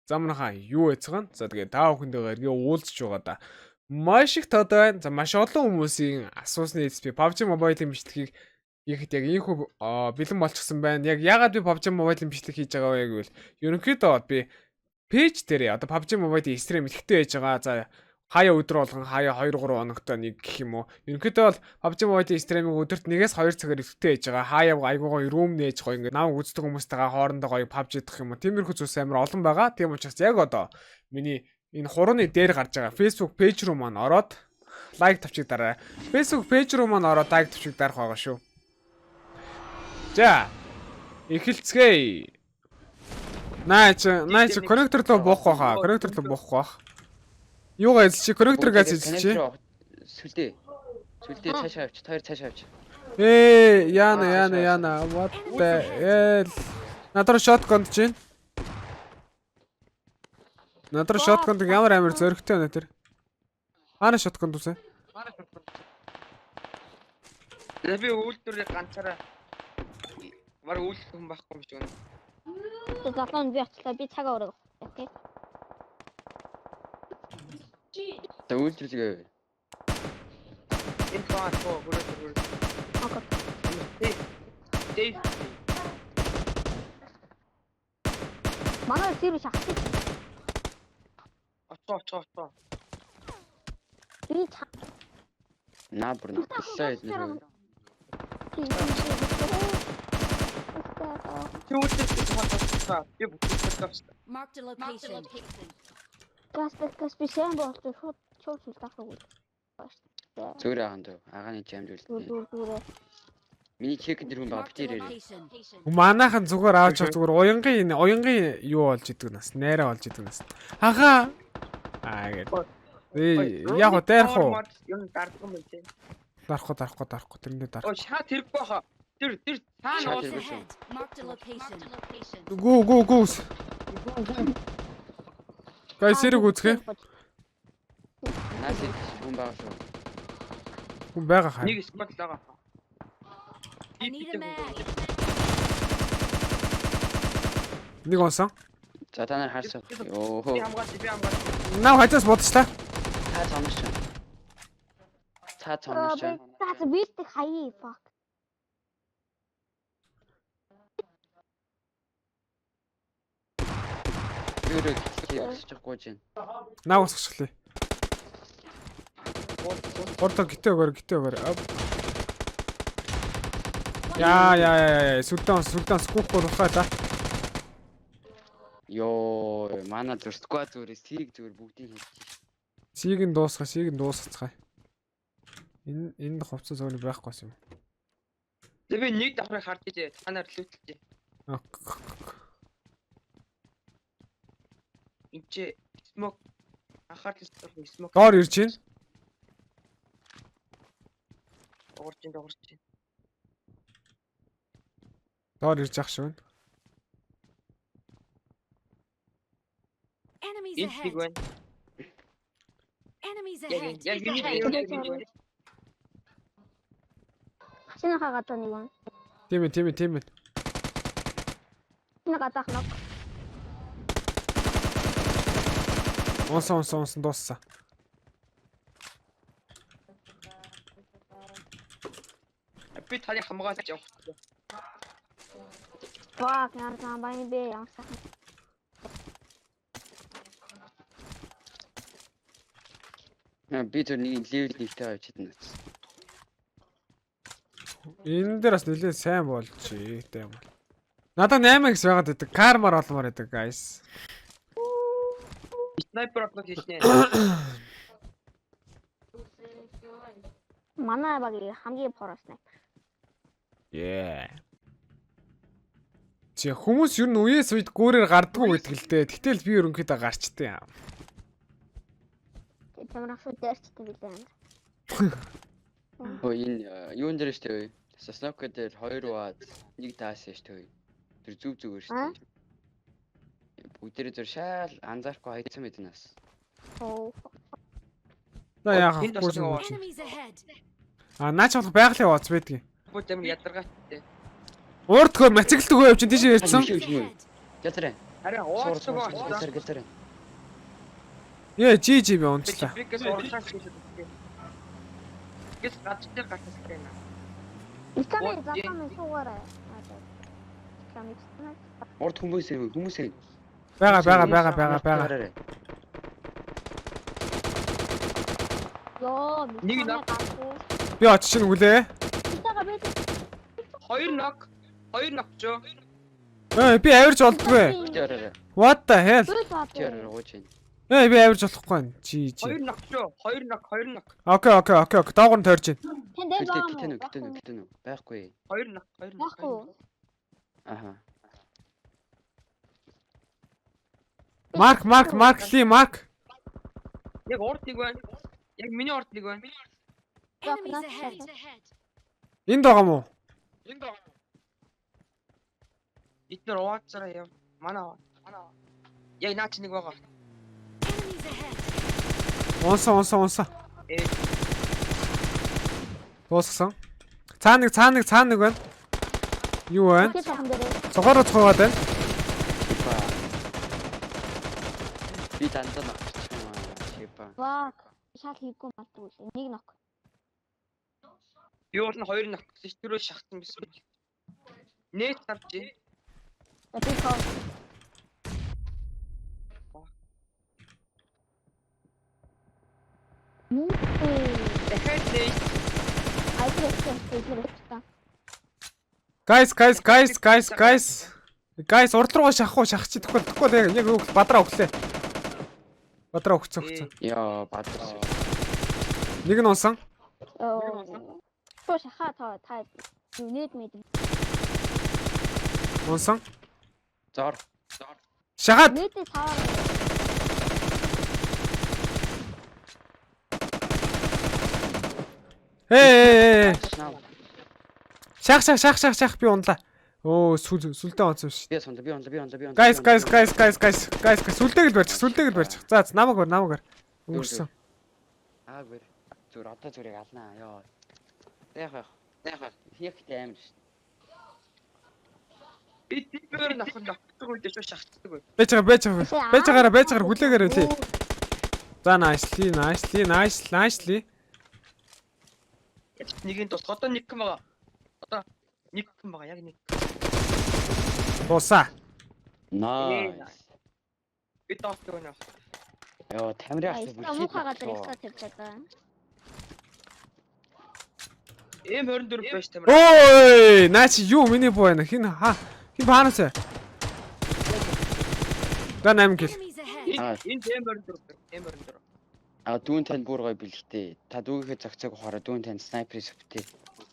Замнахаа юу яцгаана? За тэгээ та бүхэндээ эргээ уулзч байгаа да. Маш их тод байна. За маш олон хүмүүсийн асуусны би PUBG Mobile-ийн бичлэгийг хийхэд яг ийхүү бэлэн болчихсон байна. Яг ягаад би PUBG Mobile-ийн бичлэг хийж байгаа вэ гэвэл ерөнхийдөө би пэйж дээр одоо PUBG Mobile-ийн стрим ихтэй байж байгаа. За хаяа өдөр болгон хаяа 2 3 хоногтой нэг гэх юм уу. Ерөнхийдөө бол PUBG Mobile-ийн стриминг өдөрт 1-2 цагаар ихтэй байж байгаа. Хаяа айгуугаа рүүм нээж гоё ингээд намайг үздэг хүмүүстэйгээ хоорондоо гоё PUBG идэх юм уу. Тиймэрхүү зүйлс амар олон байгаа. Тийм учраас яг одоо миний энэ хурууны дээр гарч байгаа Facebook пэйж руу маань ороод лайк тавчиг дараа. Facebook пэйж руу маань ороод лайк тавчиг дарах байгаа шүү. За эхэлцгээе. Наач коннектор руу буухгүй хаа. Коннектор руу буухгүй бах. Юугаа эзэлчих? Коннектор газ эзэлчих. Сүлдээ цаашаа авч, хоёр цаашаа авч. Яна. What the hell? Надад shotgun чинь. Надад shotgun ямар амар зөрөгтэй байна тэр. Хаана shotgun дүүсэ? Би үйлдвэрийг ганцаараа мар үйлдэх хүн байхгүй юм шиг байна. Задлан би очлоо би цагаа өрөө. Окей. За үйлдвэрлэгээ. Энэ фаат хоо хүрээ. Окей. Манай зэрэг шахах. Очоо. Би цаг. Наабар нөтлөө идэх. Marked a location. Гас бишэн болч шууд тахдаг үү. Зүгээр агаан дөө. Агааны жамд үлдээ. Дүүрээ. Миний чек дээр хүн баг Marked a битэрээ. location. Манайхан зүгээр авч зүгээр уянгийн юу болж идэг нас. Найраа болж идэг нас. Хаха. Гээд. Яг уу дайрах уу? Юу дардах юм бэ? Дарахгүй тэрэндээ дарах. Оо шаа тэрэг баха. Тэр цаана Шаа уус. тэрэг. Ahead. Marked a location. Гүү. Гайс зэрэг үзэх. Наас хүн баг шүү. Хүн байгаа хаа. Нэг спот л байгаа. I need a mag. Нэг онсон. За та нар харсаа. Би Йоо. хамгаалж. Наа хажаас бодчихлаа. Та цомч. За бийт хаяа fuck. Юу хийчихгүй чинь. Наа усчихлаа. Орто гитэ өгөр. Яа. Сүлдэн скуухгүй тухай та. Йоо, манай зүрсгүй зүрээс тэрийг зүр бүгдийг хийчих. Сийг нь дуусгацгаая. Энэ хувцас зөний байхгүй юм. Би нэг давхрыг харж дээ. Та нар лүтэлж. Энд смок анхаарал смок. Доор ирж байна. Дуурч. Доор ирж ах шүү. Enemies Энд ahead. байна. Enemies Яг ahead. Шинэ хагаатаа нэг юм. Тийм ээ. Шинэ гадаах ног. Онсон дууссан. Би таны хамгаалж явах. Fuck яарсан байн бэ ямсах. Би зөв нэг левел нэгтэй авч идэнэ. Энэ дээр бас нэлээд сайн болж ийтэй юм. Надад 8x байгаад байдаг. Кармар олмоор байдаг guys. Снайпер отлог хийснэ. Манай багийн хамгийн про снайпер. Чи хүмүүс ер нь үеэс үед гүүрээр гардггүй байдаг л дээ. Тэгтэл би ерөнхийдөө гарчтай юм. Тамирах шүү дээрчтэй билээ. Оо энэ юун дээр штэ вэ? Сосноко дээр 2 баад 1 таас штэ вэ? Тэр зүгээр штэ. Бүгдээ зур шаал анзаарахгүй хайцсан мэднэс. Оо. За яах вэ? Enemies ahead. Наач болох байгалийн хооц байдгийг. Бүү тамир ядаргаатай. Уурдхоор мацаглт өгөө явж тийш ярьсан. Ятарэ. Харин Суур ууцлаг суур болчихсон. гэлтэр. Яа GG би унцлаа. Бигээс урлаа хийлээ. Гэс гадтай гатстай наа. Итами Вот, запамын суугаарай. Итами цэнэ. Урд хүмүүс Бага. Ёо, Нэг нэг ног. гахгүй. Би очиж чинь үлээ. Итага бит. 2 ног. 2 ног ч. Би авирж олдгүй. Тэрээр What the hell? тэрээр ууж байна. Би авирж болохгүй байна. GG. 2 ног ч. 2 ног. Окей. Доогор нь тойрж байна. Тэн дээр Гэтэ нү байхгүй. 2 ног. Яахгүй. Аха. Марк. Яг урд нэг байна. Яг миний урд нэг байна. Enemies ahead. Энд байгаа мó? Эдгээр ууцараа яв. Манай. Яг наач нэг байгаа. Enemies ahead. Унса. Ээ. Дууссан. Цаа нэг байна. Юу байна? Тэд хаан дээр. Цогоор цогоод байна. Би дандаа ногчсон. Шипа. Ваа. Шал хийггүй малтгүй. Нэг ног. Би уул нь 2 ног гэсэн чинь түрүү шахсан байсан. Нээт тавьчих. Би коо. Дахиад нээт. Айдрэс. Guys, урд руугаа шахчих тэгэхгүй яг бадраа өглөө. Бадраа өгцөн. Яа, бадраа. Нэг нь унсан. Тоо шахаа та юу нийт мэд. Унсан. Зор. Шахаад. Нийтээ цаар. Шах Би унлаа. Оо сүлдээ онцсон ш. Би онлоо. Guys. Сүлдээг л барьчих. За намайг бар. Өнгөрсөн. Гэр. Зүр одоо зүрийг алнаа. Йоо. Яг. Хийхтэй аим ш. Би тэр нахад ногцдог үед ч шахацдаг бай. Байж байгаа хүлээгээр үлээ. За nicely. Нэгийн тус одоо нэг юм байгаа. Одоо нэг юм байгаа. Яг нэг. Тусаа. Nice. Би тоостой байна. Йоо, тамираа Мухагаа дэрэгсаа тавьж байгаа. М24 байж тамир. Ой, наач юу миний боо байна. Хин баанаас. Да 8 кил. Enemies ahead. Энд М24. Дүүн танд бүр гоё бэлгтэй. Та дүүгийнхээ зогцоог ухаараа дүүн танд снайпер сэвтээ.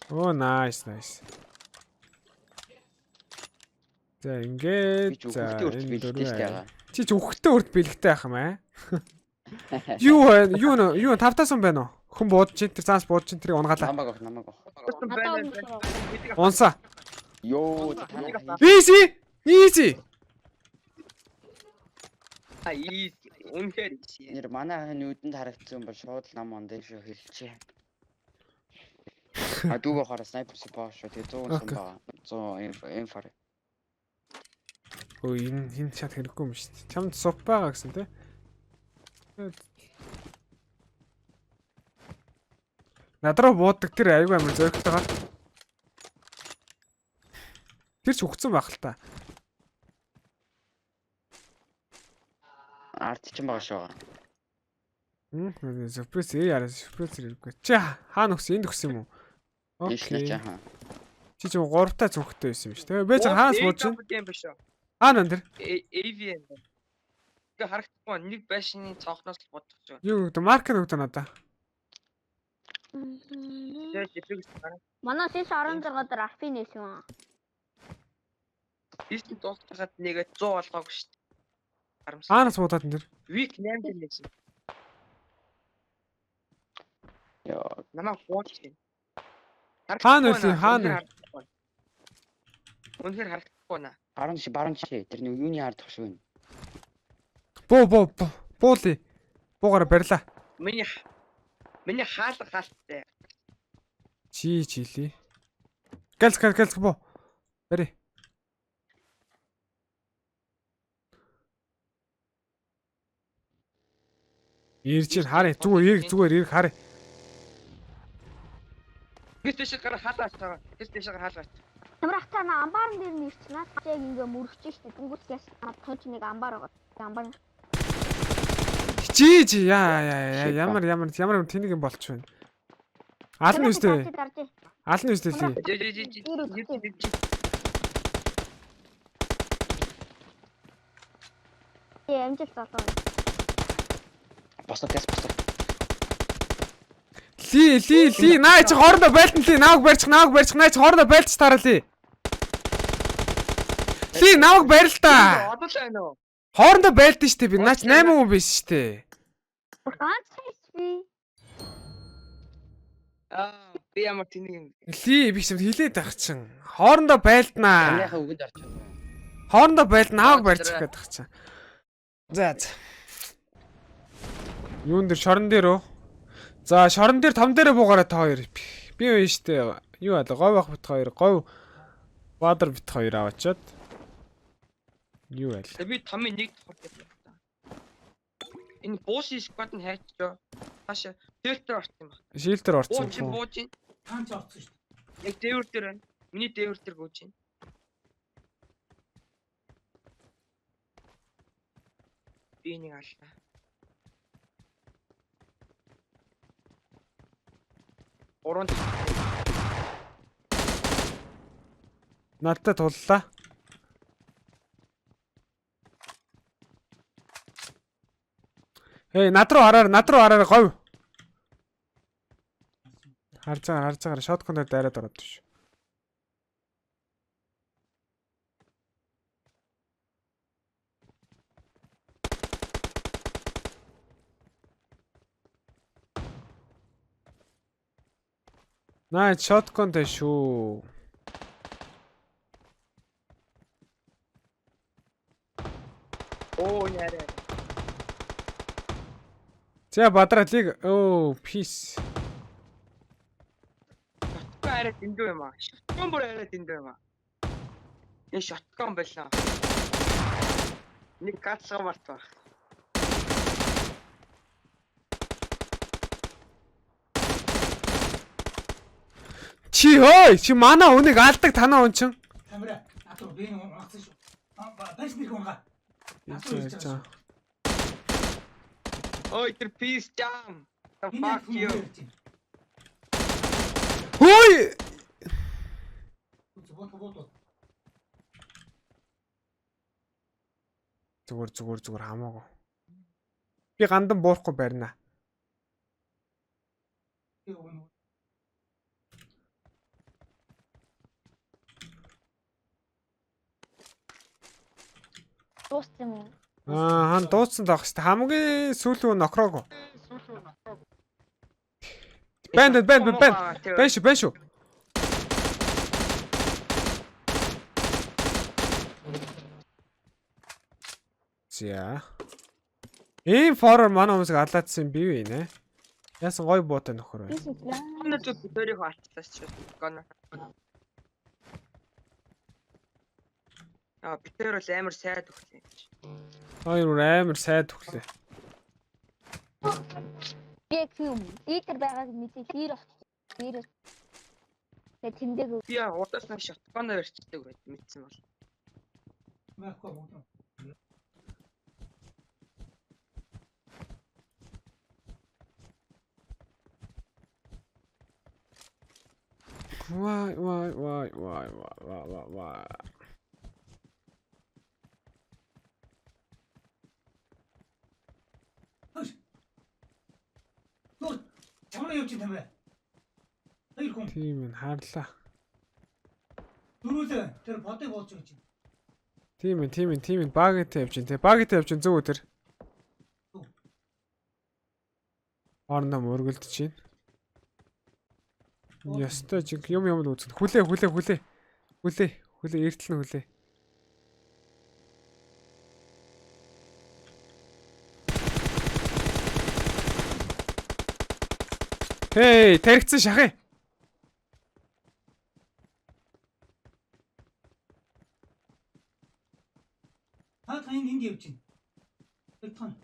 Оо nice. За ингээд Хүүхдээ урд бэлгтэй л байгаа. чи хүүхдээ урд бэлгтэй байх юм аа. Юу байна? Юу 5-таас байна уу? Хүн буудаж чинь тэр цаас буудаж чинь тэрийг унгаалаа. Намайг авах. Унсаа. Йоо, Easy. Ай, үнэхээр нэр манай нүдэнд харагдсан бол шууд нам он дээр шүү хэлчихэ. Дүүгээ хараа снайпер баа шүү. Тэгээ 100 сан баа. 100 фар. Өө энэ чат хэрэггүй юм шүү дээ. Чамд суп байгаа гэсэн тий. Надраа буудаг тэр аягүй амар зөрөгтэйгээр. Тэр ч өгцөн байх л та. Арт ч юм байгаа шүү. Сюрприз хэрэггүй. Чи хаана өгсөн? Энд өгсөн юм уу? Окей. Чи ч 3-таа цүнхтэй байсан юм шүү. Тэгээ бэж хаанаас бууж чинь? Хаана энэ? AVN. Ингээ харагдахгүй нэг байшины цонхноос л бодчих шүү. Юу гэдэг марк нөгдөө надаа. Манай шиш 16 дээр арфин нээсэн. Бисний дуустахад нэгэ 100 болгоог шүү. Хаанаас буудаад энэ? Week 8 дээр нээсэн. Яа, Намайг бууж чинь. Хаана вэ? Үнэхээр харагдахгүй наа. баруун чи тэр нэг юуны ард тах шүү. Буули. Буугаар барьлаа. Миний хаалттай. Чили. Гэлс буу. Бари. Ирж чинь харъя. Зүгээр эрг харъя. Гэвч шиг гараа хаалгаач байгаа. Гэвч шиг хаалгаач. Тамирах та на амбарн дээр нь ирч наад яг ингээ мөрөгч штэ. Дүнгүүсгээс тонч нэг амбар байгаа. Амбар. Хичээж ямар тэнэг юм болч байна. Ална үстэй. Ална үстэй лээ. Амжилт залуу. Босоо газ босоо. Ли наа чи хоорондоо байлтан ли наваг барьчих наа чи хоорондоо байлтч тараа ли. Ли наваг барь л та. Одоо л байна уу? Хоорондоо байлтан штэ би наач 8 хүн биш штэ. Ганц HP. Би ямар тэнэг юм. Ли би ч хилээд байх чинь. Хоорондоо байлтнаа. Танайхаа үгэнд орч байгаа. Хоорондоо байлт наваг барьчих гээд байх чинь. За. Юун дээр шорон дээр үү? За шорон дээр том дээрээ буугаараа та хоёр. Би юу штэ. Юу аа говь ах бит хоёр. Говь бадар бит хоёр аваачаад. Юу байл? Би томын нэг тохол гэдэг та. Энэ буусын сквад нь хайчаа. Хаашаа фильтр орсон юм байна. Шилтер орцсон. Бууж. Таан ч орсон шүү дээ. Яг дээвэр дээр байна. Миний дээвэр дээр гүйж байна. Би нэг аллаа. Орон Надтай туллаа. Над руу хараар говь. Харж байгаа шотконоор дайраад ороод биш. Наа шотконтэй шүү. оо яарэ. За бадраалыг peace. Арай дэндүү юм аа. Шоткон бүр арай дэндүү юм аа. Энэ шоткон байлаа. Нэг кацгаа март баг. Чи манай үнийг алдаг танаа хүн чин. Камера атуу би нэг унагцсан шүү. Баш нэг унгаа. За. Ой тэр peace jam. The fuck you. Хөөе. Зүгээр хамаагүй. Би гандан буурахгүй барина. Дууссан юм. Хан дуудсан таах шүү дээ. Хамгийн сүүлийн нокроогүй. Бэнд. Бэн шүү. За. Ийм форвар манай хүмүүсийг алаадсан бий вэ нэ. Яасан гой буутай нөхөр байна. Өнөө зүг өөрийг хаачлаач шүү. Гона. Битээр бол амар сайд өгсөн юм чи. Хоёр амар сайд өглөө. Би юм. Лидер байгааг мэдээ хэр очив. Хэр. Тэгээ тэмдэг. Би удаас нэг шотконоор ирчдэг байт мэдсэн бол. Махгүй муу. Why? Чамраа явж юм бэ? Хоёр хүн. Тийм ээ хаарлаа. Дөрүүлээ тэр бодыг бууж өгч юм. Тийм ээ багтай явж дээ. Багтай явж зөв өдөр. Орно мөргөлдөж чинь. Ястай жиг юм үзэн. Хүлээ эртэл нь хүлээ. Хей, таригдсан шахаа. Та энд явж байна. Тэр тань.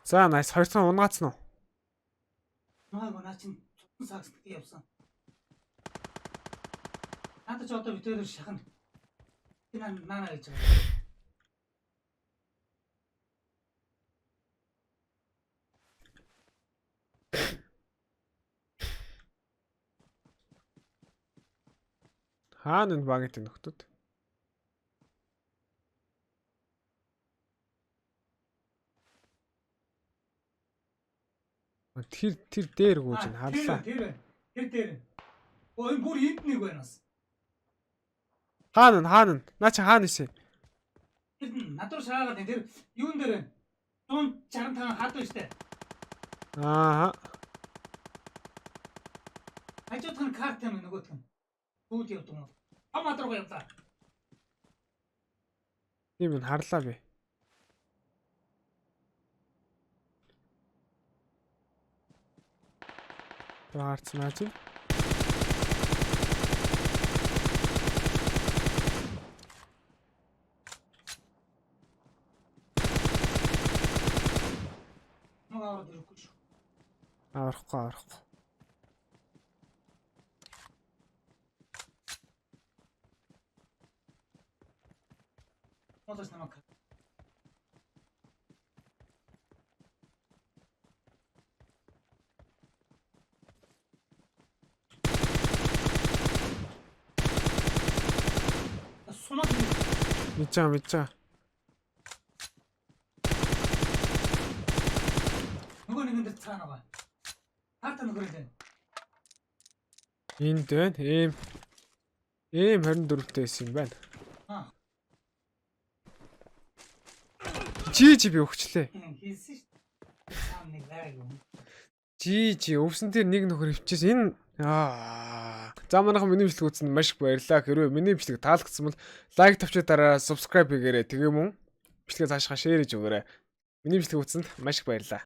За nice 200 унаацсан уу? Наагаа наа чин цусан сакс гэдэг явсан. Надад ч одоо битээр шахна. Энэ наа гэж байгаа. Хаана энэ багийн нөхдүүд? Тэр дээр гүйж ин харлаа. Тэр дээр. Өө энэ бүр энд нэг байна бас. Хаана? Наа чи хаана ишээ? Тэр надад шаагаад энэ тэр юун дээр 165 хад байна штэ. Аа. Хажууд нь карт юм нөгөөх нь. Сүүл явдаг юм. Хамаад руу явлаа. Тийм энэ харлаа би. Таарцнаа чи. Магаар дөрөхгүй шүү. Аврахгүй. Модос намайг. Сунаад Мичаа. нөгөө нэгэн дээр цаана байгаа. Харта нөгөө дээр. Энд байна. Ийм 24-тэй байсан юм байна. Аа. Жи би өгчлээ. Хийсэн шүү. Сам нэг байг юм. Жи өвсөн тэр нэг нөхөр хөвчээс энэ за манайхан миний бичлэг үзсэнд маш их баярлалаа. Хэрвээ миний бичлэг таалагдсан бол лайк тавьчаа дараа subscribe хийгээрэй. Тэгээ мөн бичлэгээ цаашгаа share хийж өгөөрэй. Миний бичлэг үзсэнд маш их баярлалаа.